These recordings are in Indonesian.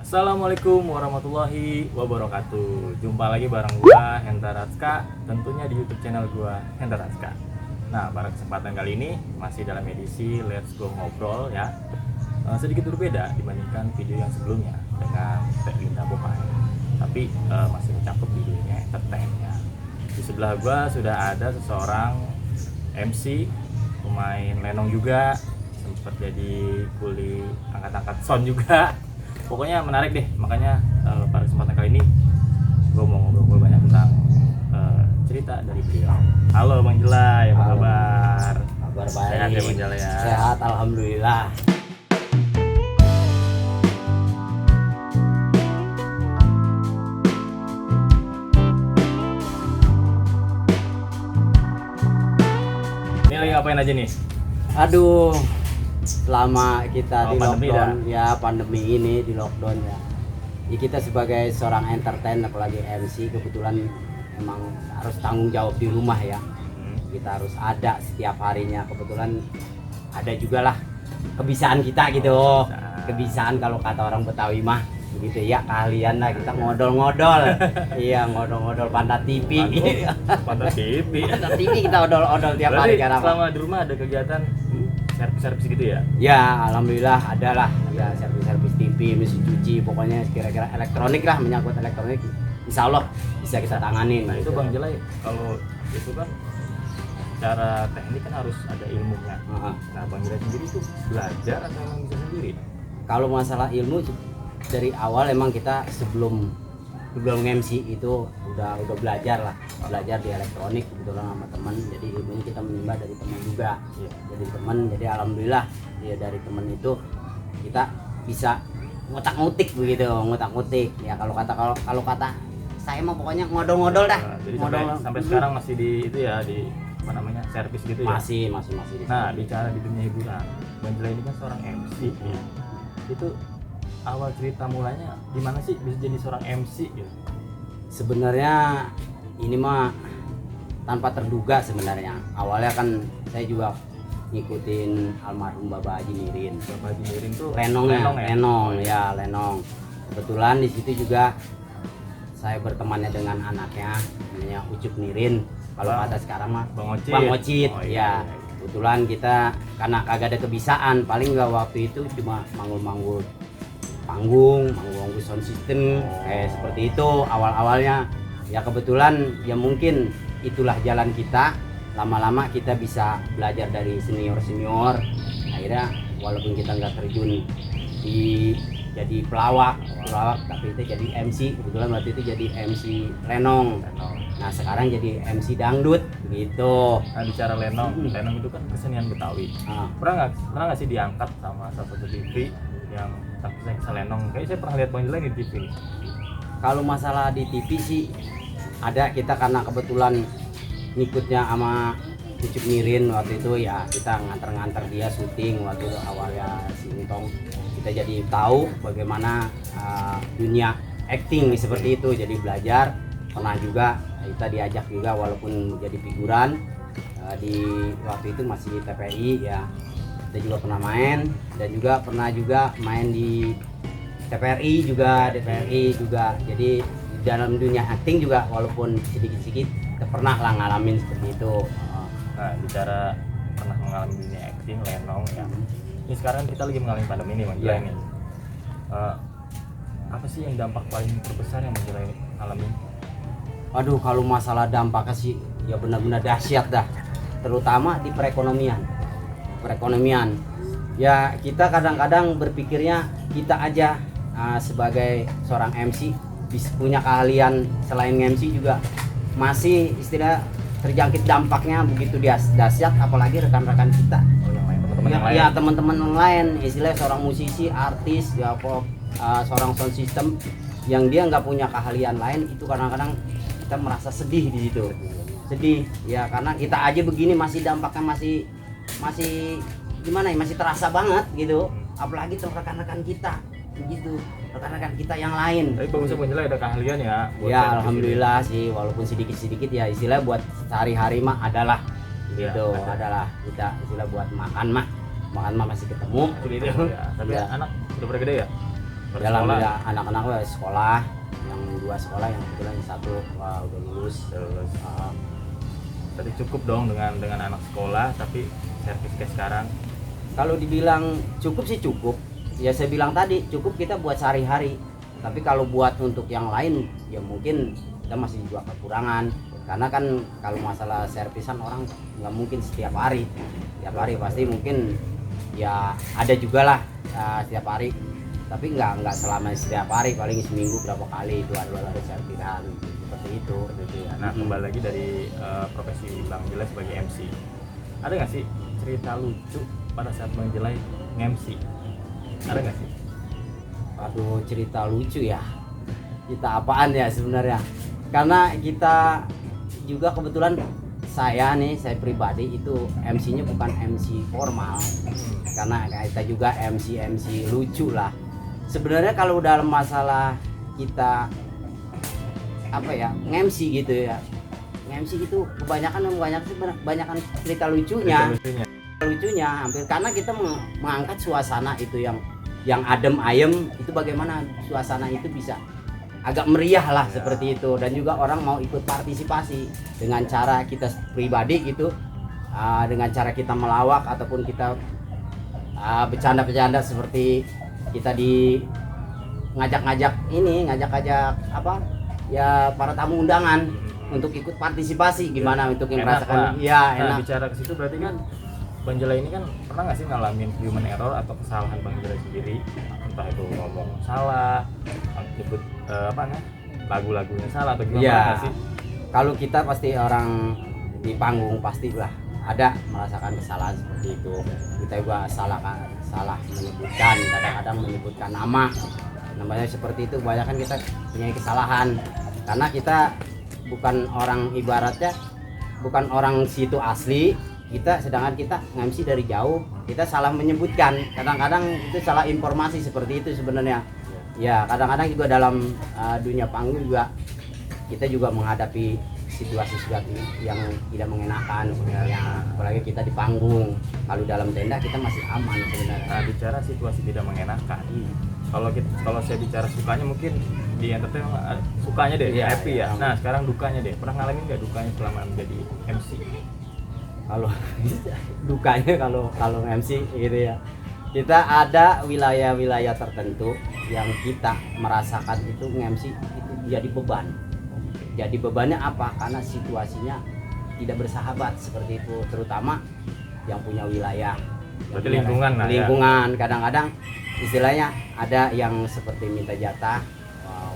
Assalamualaikum warahmatullahi wabarakatuh. Jumpa lagi bareng gua Hendra Ratska, tentunya di YouTube channel gua Hendra Ratska. Nah, pada kesempatan kali ini masih dalam edisi Let's Go Ngobrol ya. Sedikit berbeda dibandingkan video yang sebelumnya dengan Teh Linda Bokai. Tapi masih mencakup di dunia entertain ya. Di sebelah gua sudah ada seseorang MC, pemain lenong juga, sempat jadi kuli angkat-angkat sound juga. Pokoknya menarik deh, makanya pada kesempatan kali ini gue mau ngobrol banyak tentang cerita dari beliau. Halo Bang Jelay, apa kabar? Kabar baik. Sehat ya Bang Jelay ya? Sehat, alhamdulillah. Ini lagi ngapain aja nih? Aduh, selama kita di pandemi lockdown ya, pandemi ini di lockdown ya. Kita sebagai seorang entertain apalagi MC kebetulan emang harus tanggung jawab di rumah ya. Kita harus ada setiap harinya. Kebetulan ada juga lah kebiasaan kita gitu. Kebiasaan kalau kata orang Betawi mah begitu ya, keahlian lah kita ngodol-ngodol. Iya, ngodol-ngodol pantat TV. Pantat TV. Pantat TV kita odol-odol tiap hari karena selama di rumah ada kegiatan servis gitu ya? Ya, alhamdulillah ada lah ya, servis TV, mesin cuci, pokoknya kira-kira elektronik lah, menyangkut elektronik insya Allah bisa kita tanganin. Nah itu Bang Jelay, kalau itu kan cara teknik kan harus ada ilmunya. Nah Bang Jelay sendiri itu belajar atau emang bisa sendiri? Kalau masalah ilmu dari awal emang kita sebelum MC itu udah belajar lah, belajar di elektronik kebetulan sama teman, jadi ilmunya kita menimba dari teman juga. Jadi teman, jadi alhamdulillah ya dari teman itu kita bisa ngutak-ngutik begitu, ngutak-ngutik ya. Kalau kata saya mah pokoknya ngodol-ngodol dah. Jadi sampai sekarang masih di itu ya, di apa namanya, servis gitu ya? Masih. Nah, bicara di dunia hiburan, Bang Jelay ini kan seorang MC ya. Itu awal cerita mulanya gimana sih bisa jadi seorang MC gitu? Sebenarnya ini mah tanpa terduga sebenarnya. Awalnya kan saya juga ngikutin almarhum Bapak Haji Nirin. Bapak Haji Nirin tuh Lenong ya. Kebetulan di situ juga saya bertemannya dengan anaknya namanya Ucup Nirin. Kalau kata sekarang mah Bang Ocit. Ya. Kebetulan kita karena kagak ada kebiasaan, paling nggak waktu itu cuma manggul-manggul panggung sound system kayak seperti itu awal-awalnya ya. Kebetulan ya mungkin itulah jalan kita, lama-lama kita bisa belajar dari senior akhirnya walaupun kita nggak terjun di jadi pelawak tapi itu jadi MC. Kebetulan waktu itu jadi MC lenong. Nah sekarang jadi MC dangdut gitu. Nah bicara lenong itu kan kesenian Betawi. Pernah nggak sih diangkat sama salah satu TV yang tapi saya kesal lenong? Kayaknya saya pernah lihat Bang Jelay di TV. Kalau masalah di TV sih ada, kita karena kebetulan ngikutnya sama Ucup Nirin waktu itu ya, kita nganter-nganter dia syuting waktu itu awalnya Sintong. Kita jadi tahu bagaimana dunia acting seperti itu, jadi belajar. Pernah juga kita diajak juga walaupun jadi figuran di waktu itu masih di TPI ya. Kita juga pernah main dan juga pernah main di TPRI juga, DPRI juga. Jadi dalam dunia acting juga walaupun sedikit-sedikit kita pernah lah ngalamin seperti itu. Nah bicara pernah mengalami dunia acting lenong ya. Ini sekarang kita lagi mengalami pandemi nih Bang Jelay nih. Apa sih yang dampak paling terbesar yang Bang Jelay alami? Aduh, kalau masalah dampaknya sih ya benar-benar dahsyat dah, terutama di perekonomian ya. Kita kadang-kadang berpikirnya kita aja sebagai seorang MC bisa punya keahlian selain MC juga masih istilah terjangkit dampaknya begitu dahsyat, apalagi rekan-rekan kita teman-teman yang lain istilah seorang musisi, artis ya, seorang sound system yang dia nggak punya keahlian lain, itu kadang-kadang kita merasa sedih di situ. Sedih ya, karena kita aja begini masih dampaknya masih gimana ya, masih terasa banget gitu, apalagi rekan-rekan kita begitu, rekan-rekan kita yang lain. Tapi bagusnya Bang Jelay ada keahlian ya. Ya alhamdulillah sih, walaupun sedikit-sedikit ya, istilah buat sehari-hari mah adalah gitu ya, adalah kita istilah buat makan mah masih ketemu gitu. Ya, tapi anak udah pada gede ya? dalam anak-anak gue sekolah, yang 2 sekolah, yang kebetulan yang 1 udah lulus. Berarti cukup dong dengan anak sekolah, tapi servis kayak sekarang. Kalau dibilang cukup sih cukup. Ya saya bilang tadi cukup kita buat sehari-hari. Tapi kalau buat untuk yang lain ya mungkin kita masih juga kekurangan. Karena kan kalau masalah servisan orang nggak mungkin setiap hari. Setiap hari pasti mungkin ya ada juga lah setiap hari. Tapi nggak selama setiap hari, paling seminggu berapa kali itu ada servisan seperti itu. Nah kembali lagi dari profesi Bang Jelai sebagai MC, ada nggak sih cerita lucu pada saat Bang Jelai nge-MC? Ada nggak sih? Aduh, cerita lucu ya. Cerita apaan ya sebenarnya? Karena kita juga kebetulan saya pribadi itu MC-nya bukan MC formal. Karena kita juga MC lucu lah. Sebenarnya kalau dalam masalah kita apa ya, nge-MC gitu ya. Nge-MC itu kebanyakan cerita lucunya. Lucunya hampir karena kita mengangkat suasana itu yang adem ayem, itu bagaimana suasana itu bisa agak meriah lah seperti itu, dan juga orang mau ikut partisipasi dengan cara kita pribadi gitu, dengan cara kita melawak ataupun kita bercanda-bercanda seperti kita di ngajak apa ya, para tamu undangan untuk ikut partisipasi gimana untuk yang merasakan ya enak. Nah, bicara ke situ berarti kan Bang Jelai ini kan pernah nggak sih ngalamin human error atau kesalahan Bang Jelai sendiri, entah itu ngomong salah, nyebut lagu-lagunya salah atau gimana ya, sih? Kalau kita pasti orang di panggung pasti lah ada merasakan kesalahan seperti itu. Kita juga salah menyebutkan, kadang-kadang menyebutkan namanya seperti itu. Kebanyakan kita punya kesalahan karena kita bukan orang, ibaratnya bukan orang situ asli. Sedangkan kita nge-MC dari jauh, kita salah menyebutkan, kadang-kadang itu salah informasi seperti itu sebenarnya. Ya kadang-kadang juga dalam dunia panggung juga kita juga menghadapi situasi-situasi yang tidak mengenakan sebenarnya, apalagi kita di panggung. Kalau dalam tenda kita masih aman sebenarnya. Nah bicara situasi tidak mengenakan, kalau saya bicara sukanya mungkin di entertain sukanya deh, happy ya. Nah sekarang dukanya deh, pernah ngalamin nggak dukanya selama menjadi MC? Kalau dukanya kalau MC gitu ya, kita ada wilayah-wilayah tertentu yang kita merasakan itu nge-MC itu jadi beban. Jadi bebannya apa? Karena situasinya tidak bersahabat seperti itu, terutama yang punya wilayah. Berarti lingkungan ya. Kadang-kadang istilahnya ada yang seperti minta jatah,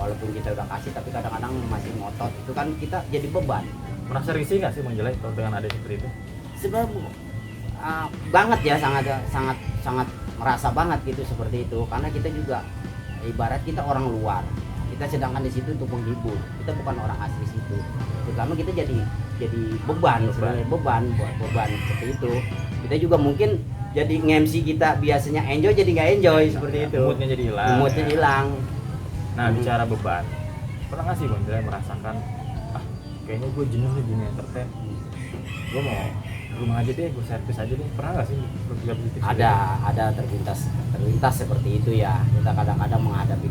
walaupun kita udah kasih tapi kadang-kadang masih ngotot, itu kan kita jadi beban. Merasa risih nggak sih Bang Jelai kalau dengan ada seperti itu? Sebenarnya banget ya, sangat merasa banget gitu seperti itu, karena kita juga ibarat kita orang luar, kita sedangkan di situ untuk menghibur, kita bukan orang asli situ, terutama kita jadi beban sebenarnya, beban seperti itu. Kita juga mungkin jadi nge-MC kita biasanya enjoy jadi nggak enjoy seperti itu, moodnya jadi hilang. Nah bicara beban, pernah nggak sih Bang Jelai merasakan kayaknya gue jenuh nih dunia entertain, gue mau rumah aja deh, gue servis aja deh, pernah nggak sih begitu? Ada terlintas seperti itu ya. Kita kadang-kadang menghadapi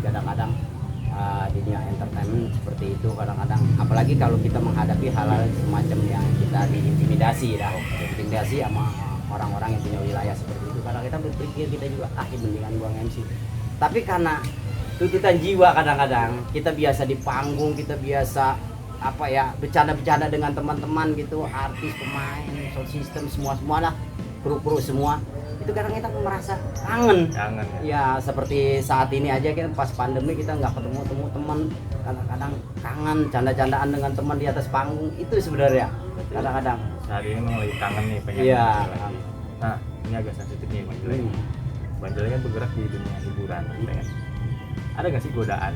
dunia entertainment seperti itu, kadang-kadang apalagi kalau kita menghadapi hal-hal semacam yang kita diintimidasi sama orang-orang yang punya wilayah seperti itu. Kadang kita berpikir kita juga mendingan buang MC, tapi karena tuntutan jiwa kadang-kadang kita biasa di panggung, kita biasa bercanda-bercanda dengan teman-teman gitu, artis, pemain, sound system, semua lah, kru semua. Itu kadang kita merasa kangen ya, seperti saat ini aja kita pas pandemi kita nggak ketemu teman, kadang-kadang kangen canda-candaan dengan teman di atas panggung itu sebenarnya. Kadang-kadang saat ini memang lagi kangen nih, pengen lagi. Nah ini agak sensitif nih Bang Jelai. Bang Jelai kan bergerak di dunia hiburan, ada nggak sih godaan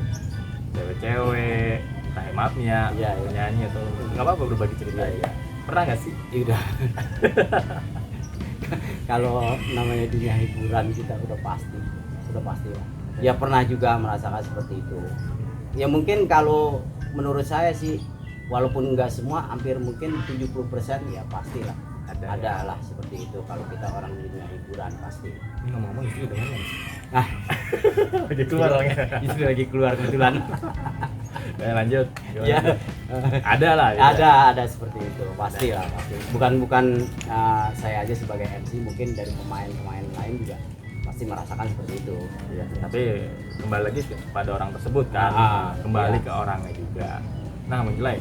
cewek-cewek, entah maafnya, penyanyi atau nggak apa-apa, berbagi cerita aja. Pernah nggak sih? Udah. Kalau namanya dunia hiburan kita udah pasti lah. Ya pernah juga merasakan seperti itu. Ya mungkin kalau menurut saya sih, walaupun nggak semua, hampir mungkin 70% ya pastilah. Ada lah seperti itu kalau kita orang dunia hiburan pasti. Ini ngomong-ngomong istri udah mana? Ah, Lagi keluar orangnya. Istri lagi keluar kebetulan. Lanjut. Gimana? Ya. Ada lah. Gitu. Ada seperti itu, pasti lah, pasti. Bukan saya aja sebagai MC, mungkin dari pemain-pemain lain juga pasti merasakan seperti itu. Iya, tapi kembali lagi kepada orang tersebut kan, kembali ke orangnya juga. Nah, menjelai,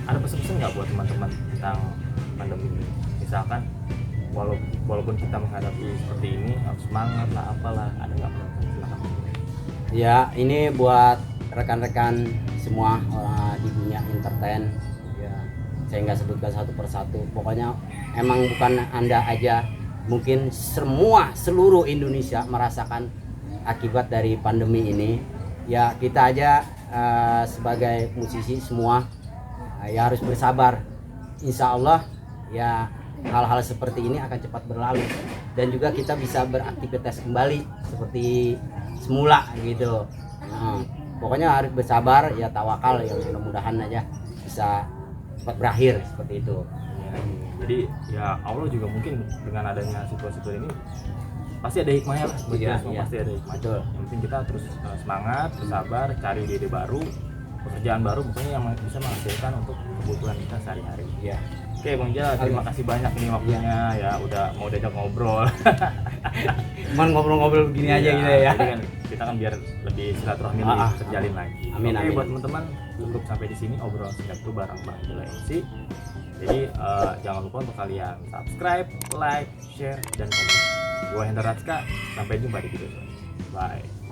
ada pesan-pesan nggak buat teman-teman tentang pandemi ini? Misalkan, walaupun kita menghadapi seperti ini, harus semangat lah, apalah, ada nggak pesan? Silakan. Ya, ini buat rekan-rekan semua di dunia entertain. Ya, saya nggak sebutkan satu persatu. Pokoknya emang bukan Anda aja, mungkin seluruh Indonesia merasakan akibat dari pandemi ini. Ya, kita aja sebagai musisi semua ya harus bersabar. Insya Allah ya hal-hal seperti ini akan cepat berlalu dan juga kita bisa beraktivitas kembali seperti semula gitu. Pokoknya harus bersabar, ya tawakal, ya mudah-mudahan aja bisa cepat berakhir seperti itu. Jadi ya Allah juga mungkin dengan adanya situasi ini pasti ada hikmahnya lah. Pasti ada hikmah. Betul. Yang penting kita terus semangat, bersabar, cari ide baru, pekerjaan baru, pokoknya yang bisa menghasilkan untuk kebutuhan kita sehari-hari. Iya. Oke Bang Jal, terima kasih banyak nih waktunya ya udah mau diajak ngobrol. Cuman ngobrol-ngobrol begini aja gitu ya. Jadi kan kita kan biar lebih silaturahmi lebih terjalin lagi. Amin. Buat teman-teman cukup sampai di sini obrolan singkat itu bareng Bang Jal MC. Jadi jangan lupa untuk kalian subscribe, like, share, dan komen. Gua Hendra Ratska, sampai jumpa di video selanjutnya. Bye.